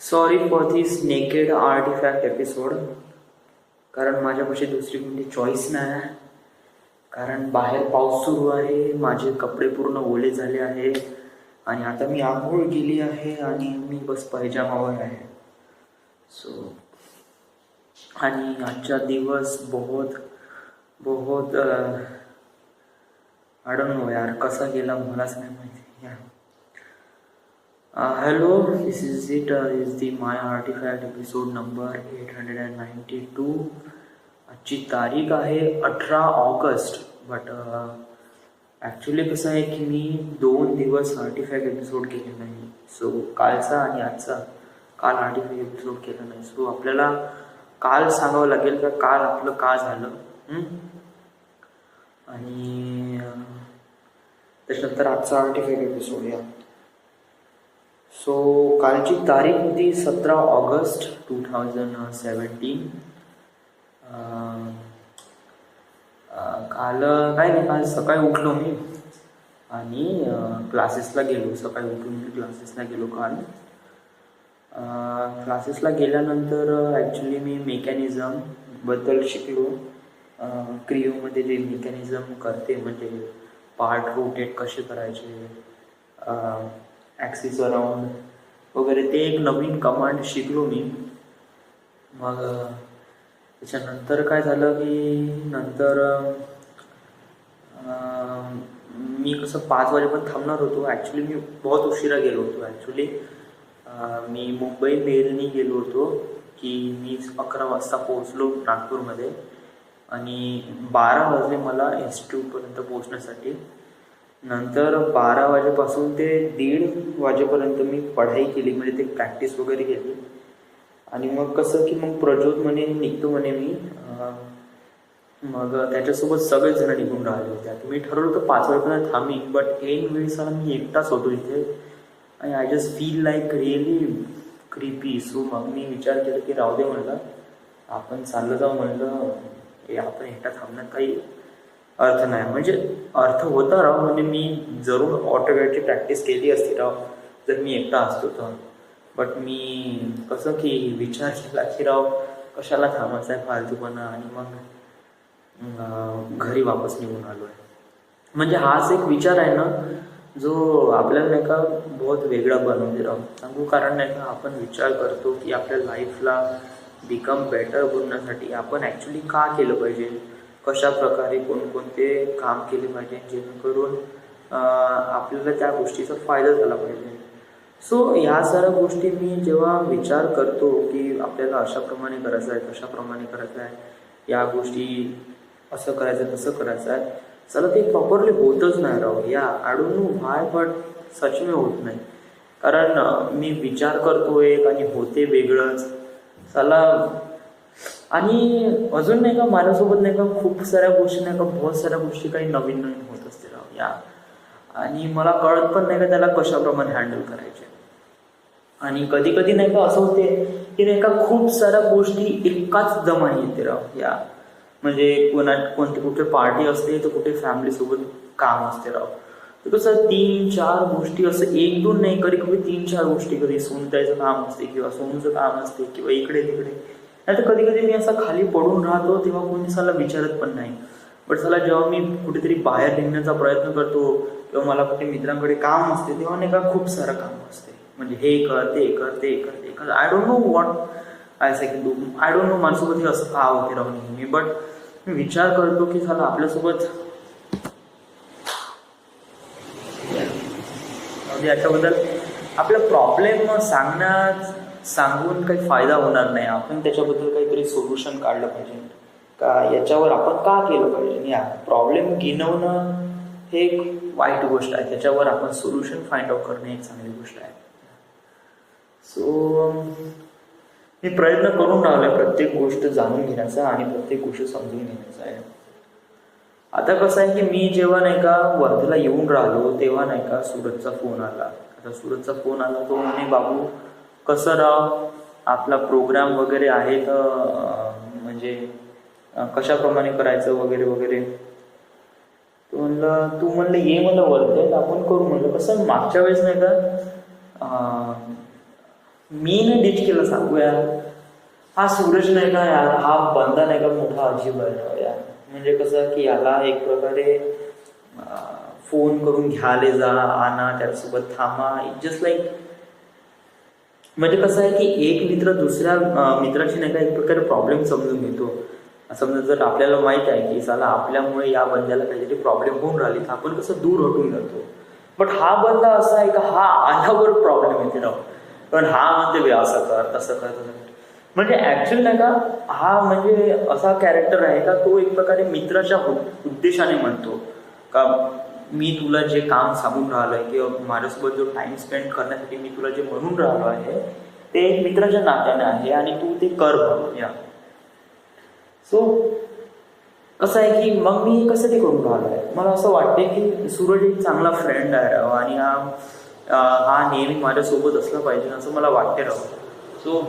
Sorry for this naked artefact episode. कारण माझ्यापाशी दुसरी कोणती चॉईस नाही आहे. कारण बाहेर पाऊस सुरू आहे, माझे कपडे पूर्ण ओले झाले आहे आणि आता मी आंघोळ केली आहे आणि मी बस पायजामावर आहे. सो आणि आजचा दिवस बहुत बहुत आय डोंट नो यार कसा गेला मलाच नाही माहिती यार. Hello, this is it. Is the My Artifact episode number 892. आजची तारीख आहे 18 ऑगस्ट. बट ॲक्च्युली कसं आहे की मी 2 दिवस आर्टिफॅक्ट एपिसोड केले नाही. सो कालचा आणि आजचा काल आर्टिफॅक्ट एपिसोड केला नाही. सो आपल्याला काल सांगावं लागेल का काल आपलं का झालं आणि त्याच्यानंतर आजचा आर्टिफॅक्ट एपिसोड या. सो कालची तारीख होती 17 ऑगस्ट 2017. काल काय नाही, काल सकाळी उठलो मी आणि क्लासेसला गेलो. सकाळी उठून मी क्लासेसला गेलो. काल क्लासेसला गेल्यानंतर ॲक्च्युली मी मेकॅनिझमबद्दल शिकलो. क्रिओमध्ये जे मेकॅनिझम करते म्हणजे पार्ट रोटेट कसे करायचे, ॲक्सिस अराउंड वगैरे, ते एक नवीन कमांड शिकलो मी. मग त्याच्यानंतर काय झालं की नंतर मी कसं 5 वाजेपर्यंत थांबणार होतो. ॲक्च्युली मी बहुत उशिरा गेलो होतो. ॲक्च्युली मी मुंबई मेलनी गेलो होतो की मी 11 वाजता पोहोचलो नागपूरमध्ये आणि 12 वाजले मला इन्स्टिट्यूटपर्यंत पोहोचण्यासाठी. नंतर 12 वाजेपासून ते 1:30 वाजेपर्यंत मी पढाई केली, म्हणजे ते प्रॅक्टिस वगैरे केली. आणि मग कसं की मग प्रज्योत म्हणे निघतो म्हणे मी. मग त्याच्यासोबत सगळेच जण निघून राहिले होते. मी ठरवलं होतं 5 वाजेपर्यंत थांबीन, बट ऐन वेळेसाला मी एकटाच होतो इथे आणि I just feel like really creepy. So मग मी विचार केला की राहू दे म्हणलं, आपण चाललं जाऊ म्हणलं. आपण एकटा थांबण्यात काही अर्थ नाही. म्हणजे अर्थ होता राव, म्हणजे मी जरूर ऑटोकॅडची प्रॅक्टिस केली असती राव जर मी एकटा असतो तर. बट मी कसं की विचार केला की राव कशाला थांबायचं आहे फालतूपणा, आणि मग घरी वापस निघून आलो आहे. म्हणजे हाच एक विचार आहे ना जो आपल्याला नाही का बहुत वेगळा बनवते राव. सांगू कारण नाही का आपण विचार करतो की आपल्या लाईफला बिकम बेटर बनवण्यासाठी आपण ॲक्च्युली का केलं पाहिजे, कशा प्रकारे कोणकोणते काम केले पाहिजे जेणेकरून आपल्याला त्या गोष्टीचा फायदा झाला पाहिजे. सो ह्या साऱ्या गोष्टी मी जेव्हा विचार करतो की आपल्याला अशाप्रमाणे करायचं आहे, तशाप्रमाणे करायचं आहे, या गोष्टी असं करायचं तसं करायचं आहे, चला ते प्रॉपरली होतच नाही राव. या I don't know why, but सच में होत नाही. कारण मी विचार करतो एक आणि होते वेगळंच चला. आणि अजून नाही का माझ्यासोबत नाही का खूप साऱ्या गोष्टी नाही का बहुत साऱ्या गोष्टी काही नवीन नवीन होत असते राव या. आणि मला कळत पण नाही का त्याला कशाप्रमाणे हँडल करायचे. आणि कधी कधी नाही का असं होते की नाही का खूप साऱ्या गोष्टी एकाच दमाने येते राव या. म्हणजे कुठे पार्टी असते तर कुठे फॅमिलीसोबत काम असते राव. तर कसं 3-4 गोष्टी असं 1-2 नाही, कधी कधी 3-4 गोष्टी, कधी सोनतायचं काम असते किंवा सोनूचं काम असते किंवा इकडे तिकडे. नाही तर कधी कधी मी असा खाली पडून राहतो तेव्हा कोणी साला विचारत पण नाही. बट साला जेव्हा मी कुठेतरी बाहेर निघण्याचा प्रयत्न करतो किंवा मला कुठे मित्रांकडे काम असते तेव्हा नाही का खूप सारं काम असते. म्हणजे हे कर ते कर ते कर ते कर. I don't know what I say can do. I don't no माझ्यासोबत हे असं का होते राहून नेहमी. बट मी विचार करतो की साला आपल्यासोबत याच्याबद्दल आपला प्रॉब्लेम सांगून काही फायदा होणार नाही. आपण त्याच्याबद्दल काहीतरी सोल्युशन काढलं पाहिजे का, याच्यावर आपण का केलं पाहिजे. या प्रॉब्लेम गिनवणं हे एक वाईट गोष्ट आहे, त्याच्यावर आपण सोल्युशन फाइंड आउट करणं एक चांगली गोष्ट आहे. सो मी प्रयत्न करून राहिलो प्रत्येक गोष्ट जाणून घेण्याचा आणि प्रत्येक गोष्ट समजून घेण्याचा आहे. आता कसं आहे की मी जेव्हा नाही का वर्धेला येऊन राहिलो तेव्हा नाही का सूरजचा फोन आला. आता सूरजचा फोन आला, तो म्हणे बाबू कसं राव आपला प्रोग्राम वगैरे आहे तर म्हणजे कशाप्रमाणे करायचं वगैरे वगैरे. तो म्हणलं तू म्हणलं ये म्हणलं वर्धेत आपण करू म्हणलं. कसं मागच्या वेळेस नाही का मी नाही डिच केलं सांगू यार. हा सूरज नाही का यार, हा बंदा नाही का मोठा अजीब आहे यार. म्हणजे कसं की याला एक प्रकारे फोन करून घ्यायला जा, आणा, त्याच्यासोबत थांबा, इट जस्ट लाईक. म्हणजे कसं आहे की एक मित्र दुसऱ्या मित्राची नाही का एक प्रकारे प्रॉब्लेम समजून घेतो. समजा जर आपल्याला माहित आहे की साला आपल्यामुळे या बंद्याला काहीतरी प्रॉब्लेम होऊन राहिली तर आपण कसं दूर हटून जातो. बट हा बंदा असा आहे का हा आल्यावर प्रॉब्लेम येते राव. पण हा म्हणते असं कर तसं कर तसं कर. म्हणजे ऍक्च्युअली नाही का हा म्हणजे असा कॅरेक्टर आहे का तो एक प्रकारे मित्राच्या उद्देशाने म्हणतो का मी तुला जे काम सांगून राहिलो आहे किंवा माझ्यासोबत जो टाइम स्पेंड करण्यासाठी मी तुला जे म्हणून राहिलो आहे ते एक मित्राच्या नात्याने आहे आणि तू ते कर या. सो कसं आहे की मग मी कसं ते करून राहिलो आहे. मला असं वाटते की सूरज एक चांगला फ्रेंड आहे राव आणि हा नेहमी माझ्यासोबत असला पाहिजे असं मला वाटते राव. सो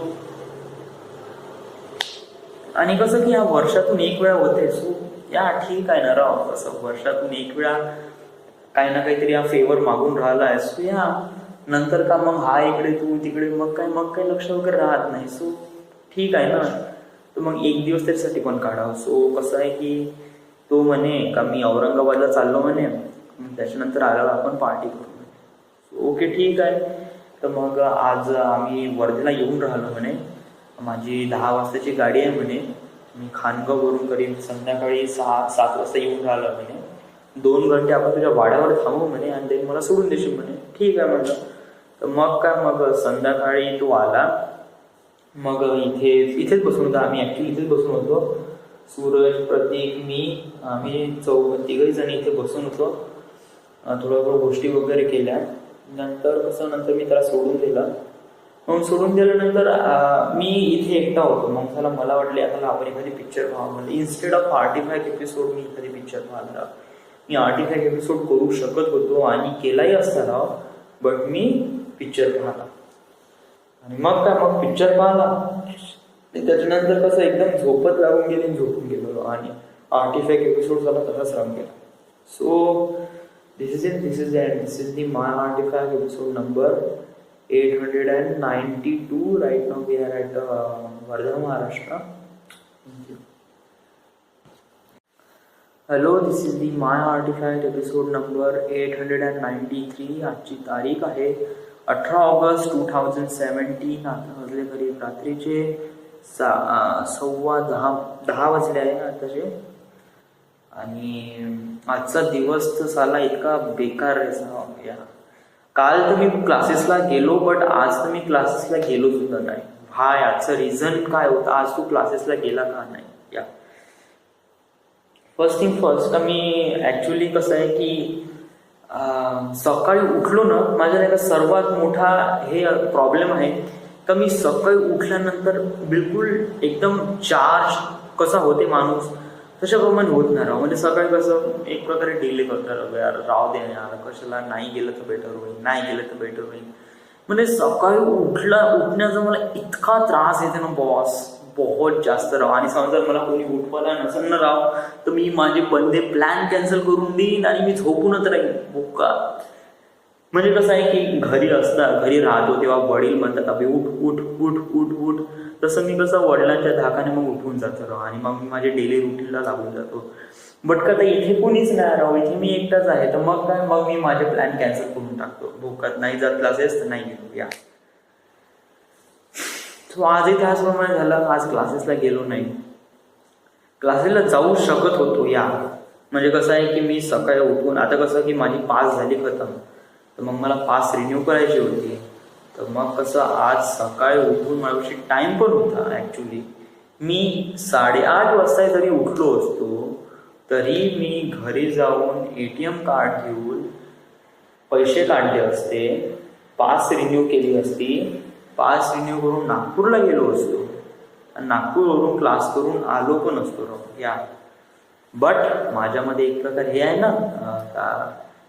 आणि कसं की या वर्षातून एक वेळा होते. सो या ठीक आहे ना राव. कसं वर्षातून एक वेळा काही ना काहीतरी हा फेवर मागून राहिला आहे. सो या नंतर का मग हा इकडे तू तिकडे मग काही लक्ष वगैरे राहत नाही. सो ठीक आहे ना. तर मग एक दिवस त्याच्यासाठी पण काढावं. सो कसं आहे की तो म्हणे का मी औरंगाबादला चाललो म्हणे, त्याच्यानंतर आल्यावर आपण पार्टी करू. सो ओके ठीक आहे. तर मग आज आम्ही वर्धेला येऊन राहिलो म्हणे. माझी 10 वाजताची गाडी आहे म्हणे. मी खानगाववरून करीब संध्याकाळी 6-7 वाजता येऊन राहिलो म्हणे. 2 घंटे आपण तुझ्या वाड्यावर थांबू म्हणे आणि ते मला सोडून देशील म्हणे. ठीक आहे म्हटलं. तर मग काय मग संध्याकाळी तो आला. मग इथेच बसून होतो आम्ही. ऍक्च्युली इथेच बसून होतो. सूरज, प्रतीक, मी, आम्ही तिघही जण इथे बसून होतो. थोडं गोष्टी वगैरे केल्या. नंतर मी त्याला सोडून दिला. मग सोडून दिल्यानंतर मी इथे एकटा होतो. मग मला वाटले आता आपण एखादी पिक्चर पाहावं. म्हणजे इन्स्टेड ऑफ 45 एपिसोड मी एखादी पिक्चर पाहणार. मी 45 एपिसोड करू शकत होतो आणि केलाही असता राव. बट मी पिक्चर पाहिला आणि मग पिक्चर पाहिला. त्याच्यानंतर कसं एकदम झोपत लागून गेले, झोपून गेलो आणि 45 एपिसोड झाला तसाच राहून गेला. So this is the my 45 episode number 892. Right now we are at Wardha, Maharashtra. Thank you. Hello, this is the My Artifact episode number 893. आजची तारीख आहे 18 ऑगस्ट 2017. आता वाजले करीब रात्रीचे 10:15 वाजले आहे आताचे. आणि आजचा दिवस तर साला इतका बेकार आहे. काल तर मी क्लासेसला गेलो बट आज तर मी क्लासेसला गेलो सुद्धा नाही. भाई आजचं रिझन काय होतं, आज तू क्लासेसला गेला का नाही. या फर्स्ट थिंग फर्स्ट का मी ऍक्च्युली कसं आहे की सकाळी उठलो ना, माझ्या नाही का सर्वात मोठा हे प्रॉब्लेम आहे का मी सकाळी उठल्यानंतर बिलकुल एकदम चार्ज कसा होते माणूस तशाप्रमाणे होत नाही राव. म्हणजे सकाळी कसं एक प्रकारे डिले करतात यार, राव दे यार, कशाला नाही गेलं तर बेटर होईल. म्हणजे सकाळी उठण्याचा मला इतका त्रास येते ना बॉस, बहुत जास्त राव. आणि समजा मला कोणी उठवायला नसेल ना राव तर मी माझे बंदे प्लॅन कॅन्सल करून देईन आणि मी झोपूनच राहीन बोका. म्हणजे कसं आहे की घरी राहतो तेव्हा वडील म्हणतात अभि उठ उठ उठ उठ उठ. तसं मी कसं वडिलांच्या धाकाने मग उठून जातो राव आणि मग मी माझ्या डेली रुटीनला लागून जातो. बट का इथे कोणीच नाही राव, इथे मी एकटाच आहे. तर मग काय, मग मी माझे प्लॅन कॅन्सल करून टाकतो. भोकात नाही जात क्लासेस तर नाही गेलो या. सो आजही त्याचप्रमाणे झालं. आज क्लासेसला गेलो नाही. क्लासेसला जाऊ शकत होतो या. म्हणजे कसं आहे की मी सकाळी उठून, आता कसं की माझी पास झाली खतम, तर मग मला पास रिन्यू करायची होती. तर मग कसं आज सकाळी उठून माझ्याशी टाइम पण होता. ऍक्च्युली मी 8:30 वाजता जरी उठलो असतो तरी मी घरी जाऊन ATM कार्ड घेऊन पैसे काढले असते, पास रिन्यू केली असती, पास रिन्यू करून नागपूरला गेलो असतो आणि नागपूरवरून क्लास करून आलो पण असतो या. बट माझ्यामध्ये एक प्रकार हे आहे ना का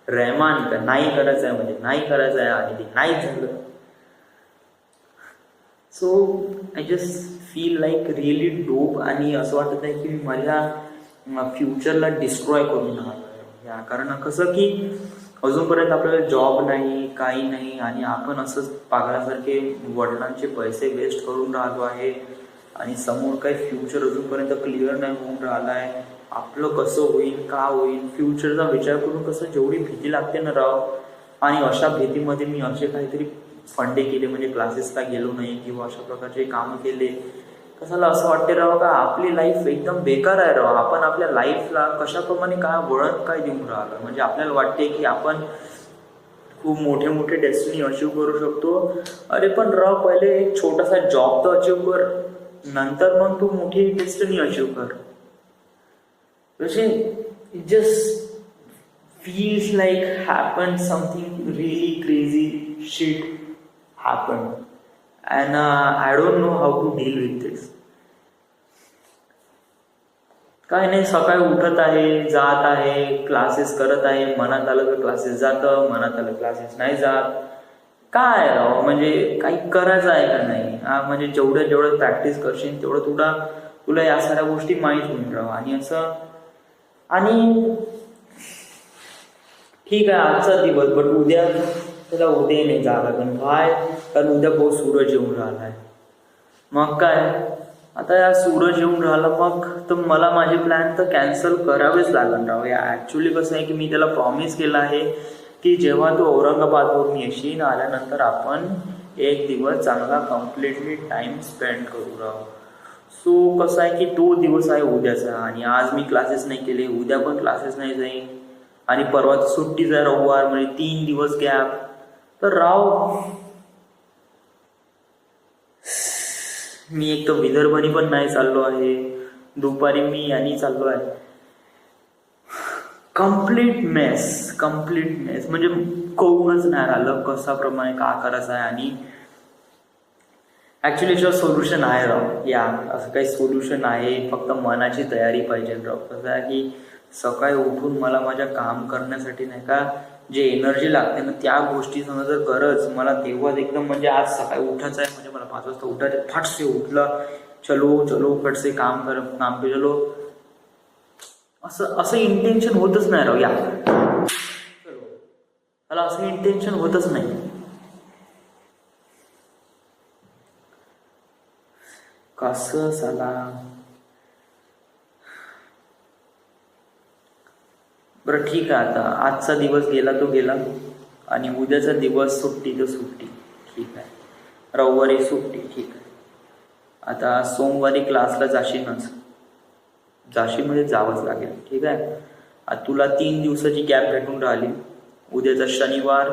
रहमान का नाही करायचं आहे म्हणजे नाही करायचं आहे आणि ते नाही झालं. So I just feel like really dope. आणि असं वाटत आहे की मी माझ्या फ्युचरला डिस्ट्रॉय करून राहिलो या. कारण कसं की अजूनपर्यंत आपल्याला जॉब नाही, काही नाही, आणि आपण असंच पागलासारखे वडिलांचे पैसे वेस्ट करून राहिलो आहे आणि समोर काही फ्युचर अजूनपर्यंत क्लिअर नाही होऊन राहिला आहे. आपलं कसं होईल, का होईल, फ्युचरचा विचार करून कसं जेवढी भीती लागते ना राव. आणि अशा भीतीमध्ये मी असे काहीतरी फंडे केले, म्हणजे क्लासेसला गेलो नाही किंवा अशा प्रकारचे कामं केले. कसाला असं वाटते राव का आपली लाईफ एकदम बेकार आहे राव. आपण आपल्या लाईफला कशाप्रमाणे काय वळण काय देऊन राहिलं. म्हणजे आपल्याला वाटते की आपण खूप मोठे मोठे डेस्टिनी अचीव करू शकतो. अरे पण राव, पहिले एक छोटासा जॉब तर अचीव कर, नंतर मग तू मोठी डेस्टिनी अचीव कर. It just feels like happened something really crazy shit happened, and I don't know how to deal with this. काय नाही, सकाळी उठत आहे, जात आहे, क्लासेस करत आहे, मनात आलं तर क्लासेस जातं, मनात आलं क्लासेस नाही जात. काय राव, म्हणजे काही करायचं आहे का नाही. म्हणजे जेवढं प्रॅक्टिस करशील तेवढं तुला या साऱ्या गोष्टी माहीत होईल राव. आणि असं, आणि ठीक आहे आजचा दिवस, बट उद्या त्याला उद्या नाही जावं लागेल. काय, कारण उद्या बहुत सूरज येऊन राहिला आहे. मग काय, आता या सूरज येऊन राहिला, मग तर मला माझे प्लॅन तर कॅन्सल करावेच लागेल राव. या ॲक्च्युली कसं आहे की मी त्याला प्रॉमिस केलं आहे की जेव्हा तो औरंगाबादवरून येशील, आल्यानंतर आपण एक दिवस चांगला कम्प्लिटली टाइम स्पेंड करू राव. सो कसं आहे की तो दिवस आहे उद्याचा, आणि आज मी क्लासेस नाही केले, उद्या पण क्लासेस नाही जाईन, आणि परवा सुट्टीचा रविवार, म्हणजे 3 दिवस गॅप. तर राव, मी एक तर विदर्भनी पण नाही चाललो आहे, दुपारी मी आणि चाललो आहे. कम्प्लीट मेस, म्हणजे कळूनच नाही राहिलं कशाप्रमाणे का करायचं आहे. आणि ॲक्च्युली याच्यावर सोल्युशन आहे राव. या असं काही सोल्युशन आहे, फक्त मनाची तयारी पाहिजे राव. कसं आहे की सकाळी उठून मला माझ्या काम करण्यासाठी नाही का जे एनर्जी लागते ना, त्या गोष्टीसमोर जर गरज मला तेव्हाच एकदम, म्हणजे आज सकाळी उठायचं आहे, म्हणजे मला 5 वाजता उठायचं, फटसे उठलं, चलो फटसे काम पे चलो, असं इंटेन्शन होतच नाही राव. या चलो, मला असं इंटेन्शन होतच नाही. कसं साला. बरं ठीक आहे, आता आजचा दिवस गेला तो गेला, आणि उद्याचा दिवस सुट्टी तर सुट्टी, ठीक आहे. रविवारी सुट्टी, ठीक आहे. आता सोमवारी क्लासला जाशीलच, म्हणजे जावंच लागेल, ठीक आहे. आता तुला 3 दिवसाची गॅप भेटून राहिली. उद्याचा शनिवार,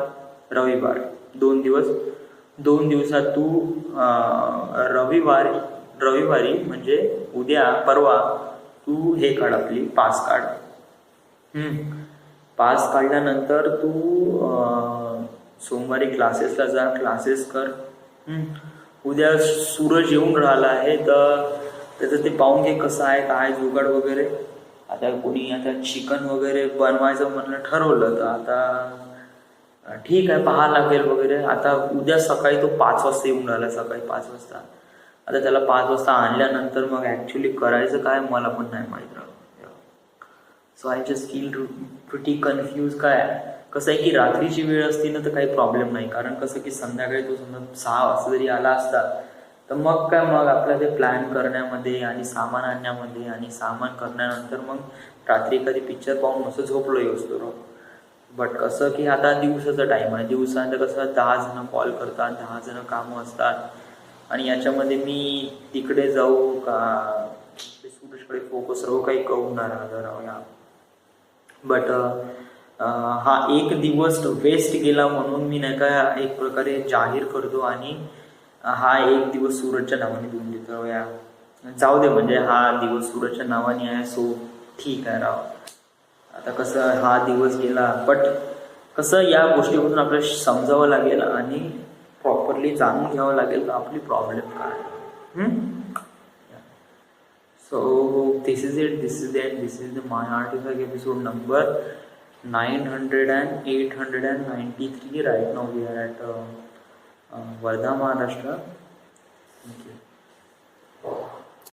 रविवार 2 दिवस. 2 दिवसात तू रविवारी म्हणजे उद्या परवा तू हे काढ, आपली पास काढ. पास काढल्यानंतर तू सोमवारी क्लासेसला जा, क्लासेस कर. उद्या सूरज येऊन राहिला आहे, तर त्याचं ते पाहून घे कसं आहे, काय जुगाड वगैरे. आता कोणी आता चिकन वगैरे बनवायचं म्हणलं ठरवलं, तर आता ठीक आहे, पाहा लागेल वगैरे. आता उद्या सकाळी तो 5 वाजता येऊन राहिला, सकाळी 5 वाजता. आता त्याला 5 वाजता आणल्यानंतर मग ॲक्च्युली करायचं काय मला पण नाही माहीत राहत. So I just feel pretty confuse. काय कसं आहे की रात्रीची वेळ असती ना तर काही प्रॉब्लेम नाही, कारण कसं की संध्याकाळी तो समजा 6 वाजता जरी आला असता तर मग काय, मग आपल्या ते प्लॅन करण्यामध्ये आणि सामान आणण्यामध्ये आणि सामान करण्यानंतर मग रात्री एखादी पिक्चर पाहून असं झोपलो असतो. बट कसं की आता दिवसाचा टाईम आहे, दिवसानंतर कसं 10 जण कॉल करतात, 10 जण कामं असतात, आणि याच्यामध्ये मी तिकडे जाऊ का सूरजकडे फोकस राहू, काही कळून नाही राहू या. बट हा एक दिवस वेस्ट गेला म्हणून मी नाही का एक प्रकारे जाहीर करतो, आणि हा एक दिवस सूरजच्या नावाने देऊन देतो या. जाऊ दे, म्हणजे हा दिवस सूरजच्या नावाने आहे, सो ठीक आहे राव. आता कसं हा दिवस गेला, बट कसं या गोष्टीपासून आपल्याला समजावं लागेल आणि प्रॉपरली जाणून घ्यावं लागेल का आपली प्रॉब्लेम काय. So this is it, this is the My Artifact episode number 900 and 893. Right now we are at Wardha, Maharashtra. Thank you.